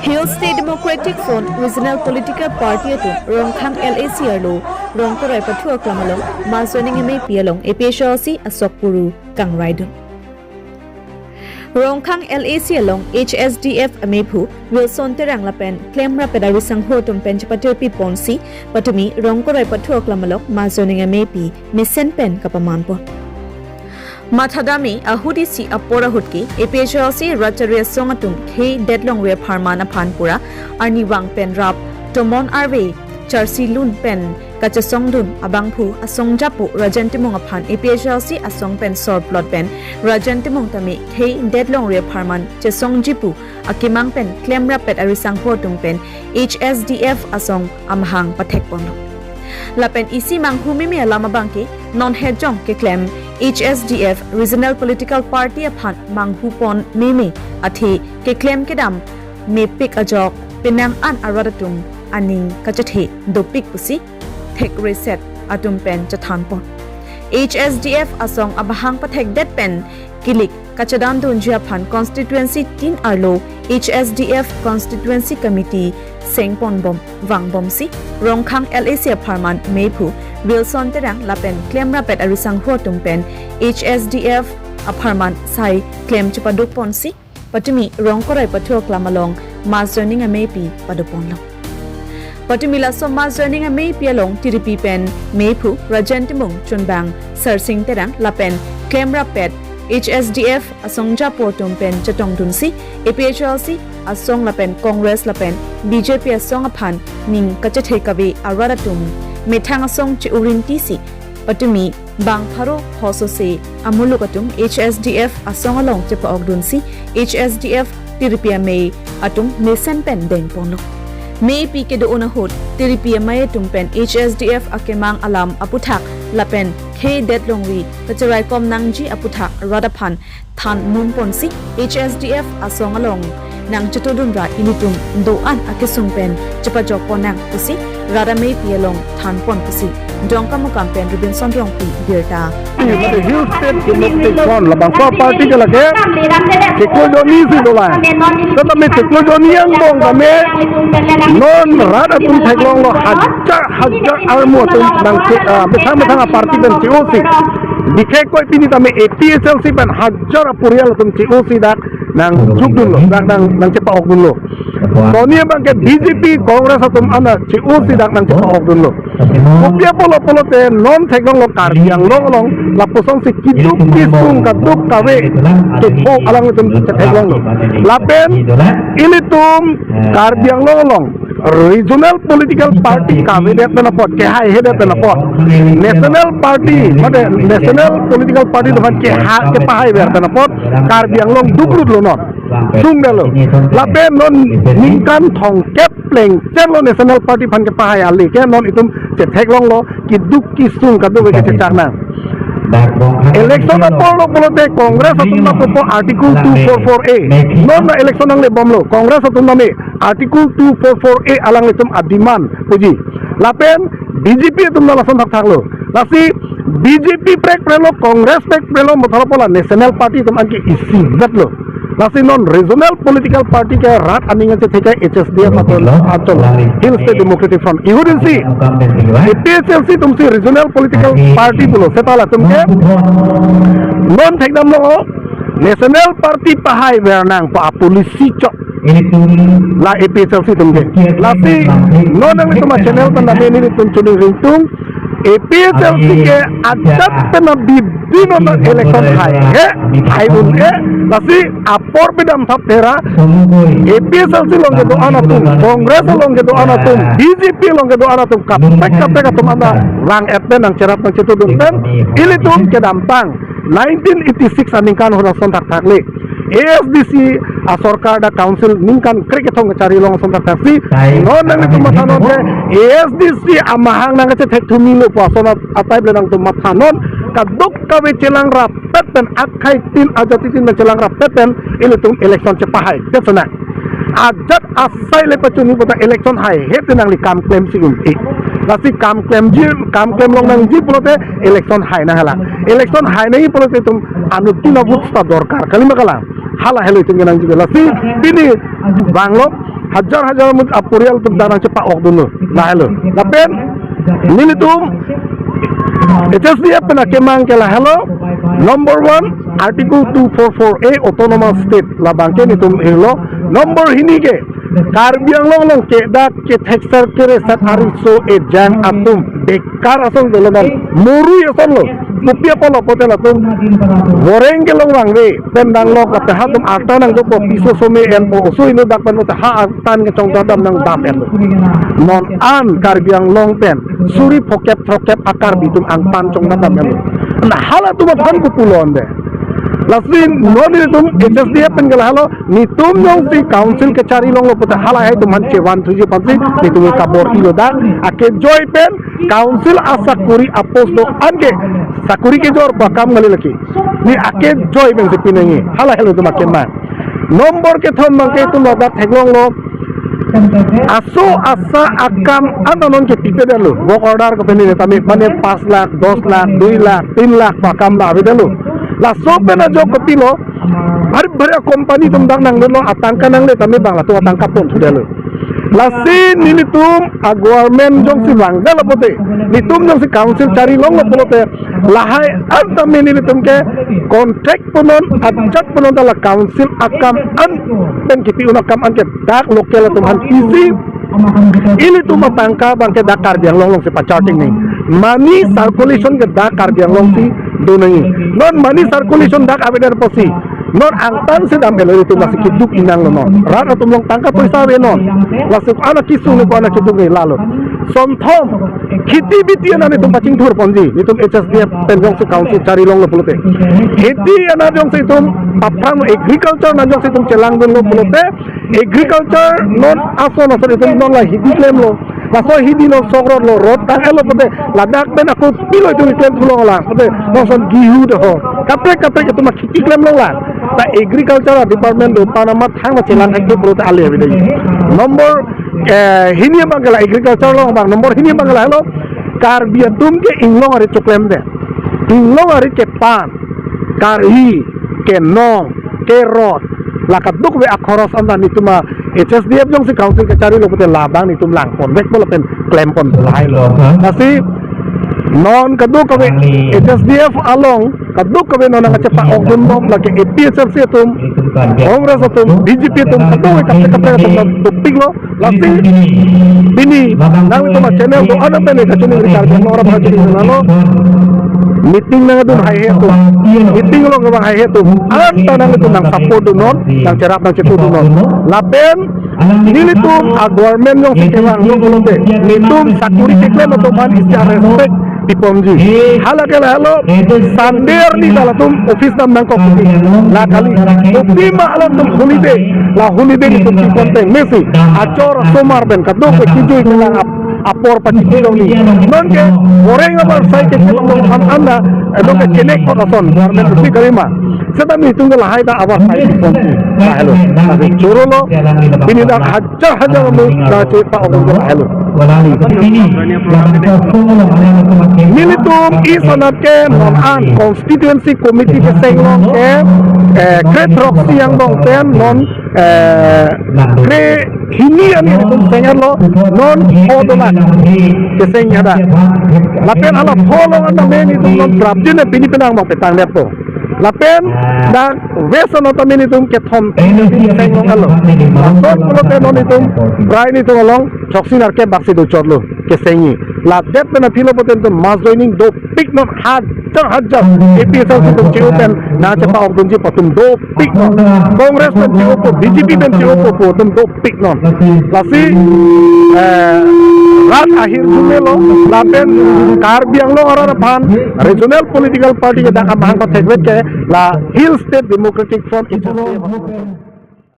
Hill State Democratic Front Regional Political Party atu Rongkhang LACR lo Rongkorai Pathu Klamalong Masoning MAP along APSLC Asokpuru Kangraidun Rongkhang LAC along HSDF Amepu Wilson Terang Lapen Claim Rapidari Sangho Tumpen Chapatir Ponsi Patumi Rongkorai Pathu Klamalong Masoning MAP Misen Pen Kapamanpo Mathadami ahudi si apora hutki APHLC Rataria Songatum K Deadlong Ria Parmana Panpura Arni Wang Pen Rap Tomon Arve Charsi Lun Pen Kachasongdun Abangpu Asong Japu Rajantimong Apan APHLC Asong Pen Sor Plot Pen Rajantimong Tami K Deadlong Ria Parman Chesong Jipu Akimang Pen Klem Rapet Arisang Hotung Pen HSDF Asong Amhang Patek Pono Lapen isi manghumimi alama bangki non hejong ke claim HSDF Regional Political Party upon manghupon mimi athi ke claim kedam me pik ajok pinang an aradatum aning kachathe do pik pusi thek reset atum pen chathanpon HSDF asong abahang pathek det pen kilik kachadam dunjia phan constituency tin arlo HSDF constituency committee Sengpon bom wangbom si Rongkhang LAC Parman Mepu Wilson Terang Lapen Claim Rapet Arisang Hotum Pen HSDF Aparman Sai Claim Chupaduk Ponsi Patumi Rongkorai Pathu Klamalong Mazoning Amepi Paduponlong Patumila so Mazoning Amepi along TDP Pen Mepu Rajantimung Chunbang Sarsing Terang Lapen Claim Rapet HSDF Asongja Potum Pen Chatong Dunsi APHLC Asong Lapen Congress Lapen BJP Asong Apan Ning Kachathe Kavi Aradatum Methang Asong Chiurin TC Patumi Bang Pharo Hoso Se Amulukatum HSDF Asong Along Chepa Ogdunsi HSDF Tiripia May Atum Nesen Pen Deng Pono May Pike do Unahut Tiripia May Tumpen HSDF Akemang Alam Aputhak Lapen K Deadlongwi Kacharai Kom Nangji Aputhak Radapan Than Munponsi HSDF Asong Along Nang Chatodunra Initum Doan Akesung Pen Chapajok Ponang Pusi Radame Pialong Than Pon Pusi Dongka Mukam Pen Robinson Rongpi Birta Hill State Democratic Front labang ko party ka lagi Teklojoni si dolan tetapi teklojoni yang bong kami non rada tum teklong lo hajar almu tum nang betang party dan COC dikai koi pini tami APSLC pen hajar purial tum COC dak nang jugdun lo nang cepa okdun lo Sonia bangke BJP Congress atum ana COC dak nang cepa okdun lo Upia polo te non teklong lo kardiang long lapusong si kiduk kisung kaduk kawe tupo alang itum teklong lo lapen ini tum kardiang long Regional Political Party kawe det na pot ke hai he det na pot National Party made National Political Party depan ke pahai ber na pot kardiang long dukrut lo non sung lo lapen non ningkan thong kep pleng chen lo National Party pan ke pahai ali ke non itum teklong lo kiduk kisung kaduk ke cecana Election at polo te Congress atum na po Article 244A non na election ang lebom lo Congress atum na Article 244A alang itum adiman puji lapen BJP atum na lason thak lo lasi BJP prek prelo Congress prek prelo mothara pola National Party atum anki isi zat lo lasi non Regional Political Party ke rat aninga che theka HSDF atol Hill State Democratic Front ihudin si APSLC tum si Regional Political Party pulo setala tum ke non thekdam lo National Party pahai bernang pa polisi chok la APSLC tum ke lasi non ang tum channel tan nami ni tum chuni ringtung APSLC ke adat pena bibino na election hai un ke lasi apor bedam thap tera APSLC long ke do anatum Congress long ke do anatum BJP long ke do anatum kapek atum anda rang etne nang cerap nang citu dunten ilitum ke dampang 1986 aningkan horas sontak takle ASDC Asorka da Council ningkan kriketong cari long sontak taksi non nang itu matanon ke ASDC amahang nang ke tek tumilo pasona atai blenang tu matanon kaduk kawe celang rapet dan akai tin ajatitin dan celang rapet dan ilitung election cepahai kesana ajat asai lepacuni pada election hai het nang li kam claim sigum lasi kam claim long nang ji pulote election hai na hala election hai nahi pulote tum anu tina butsta dorkar kalima kala hala helo itu nang juga lasi bini banglo hajar apurial tum danang cepak ok dulu lahelo lapen nilitum HSDF pena kemang ke lahelo number 1 article 244A autonomous state la bangke nitum hilo number hini ke Karbi Anglong ke dak ke texture ke resat ariso e jang atum bekar asal dolonan muru asal lo kupia polo potel atum goreng ke long rangwe pendang lo kata hatum arta nang do piso some en po so ino dak panu ha tan ke chong dam nang dam en non an Karbi Anglong pen suri pokep akar bitum ang pan chong dam en na hala tu ban kupulon de Lasin non nitum HSDF pen galalo nitum nong si council ke cari long lo puta hala hai tum hanche 1 nitum kabor ilo da ake joy pen council asakuri aposto ange sakuri ke jor bakam gali laki ni ake joy pen sepinengi hala helo tum ake man nomor ke thon mangke tum lo da theglong lo aso asa akam anonon ke tipe dalu bok order ke peni tami mane 5 lakh 10 lakh 2 lakh 3 lakh bakam la dalu la sope na jo kopilo bari company tum dang nang lo atangka nang le tami bang la tu atangka pon sudah lo la sin nilitum a government jong si bangga la pote nitum jong si council cari long la pote la hai anta nilitum ke contract punon ajak punon la council akam an ben kipi unakam an ke dak lokal tum han isi ini tu matangka bangke dakar biang long si pacharting ni money circulation ke dakar biang long si donangi non money circulation dak abedar posi non angtan sedam elo itu masih kiduk inang lo non rata tumlong tangka poisa we non lasuk anak kisu ni ko anak kiduk ni lalo somthom khiti bitian ani tum pacing thur ponji nitum HSDF penjong se council cari long lo pulote khiti ana jong se tum apang agriculture na jong se tum celang dun lo pulote agriculture non aso na se tum non la hidi claim lo laso hidi no sogro lo rot tang elo pote ladak ben aku pilo itu claim tulong la pote noson gihu de ho kapre itu mak khiti claim lo la ta agriculture department do panamat hang ma celang ek pulote ale be nomor hini bangala agriculture lo bang nomor hini bangala lo Karbi tum ke inglong ari choklem de inglong ari ke pan karhi ke nong ke rot lakaduk we akhoros anda nituma HSDF jong si council ke cari lo pute labang nitum lang pon bek polo pen claim pon lai lo nasi non kaduk kawe HSDF along kaduk kawe non nga cepak okdun bom lagi APSFC tum Kongres tum BJP tum kaduk we kapte tum tupik lo nasi bini nang itu ma channel do ana pene kachuni Karbi Anglong ora bhajini lo meeting na dun hai hetu meeting lo ngabang hai hetu anta nang itu nang support do non nang cerap nang cetu do non lapen ini tu government yang sekewang lo bolote nitum security claim to man is respect Pipomji halakala halo sander ni dalatum office nam nang kopi la kali kopi ma alam tum hunide la hunide ni tum konteng mesi acor somar ben kadok kijui kelang apor pacikilong ni non ke goreng abar sai ke kilong anda edok ke kenek kotason government usi karima sedang hitung la haida abar sai ponti halo tapi curolo bini dak hajar mu da cepa okon halo Militum isonat ke non an constituency committee ke senglong ke kret roksi yang dong ten non kre hini ani tum sengar lo non hodolan ke sengyada lapen ala folong anda meni tum non prabjine bini penang mo petang lepo lapen dan weson otomin itu ke thom senglong alo son pulote non itu brain itu along choksinar ke baksi do chorlo ke sengi la det pena thilo poten to mas joining do pick not hajar APSL tum chiupen na chapa okdunji patum do pick non Kongres pen chiupo BJP pen chiupo patum do pick non lasi rat akhir jumelo lapen Karbi Anglong ora pan regional political party ke dak amang pathek ke la Hill State Democratic Front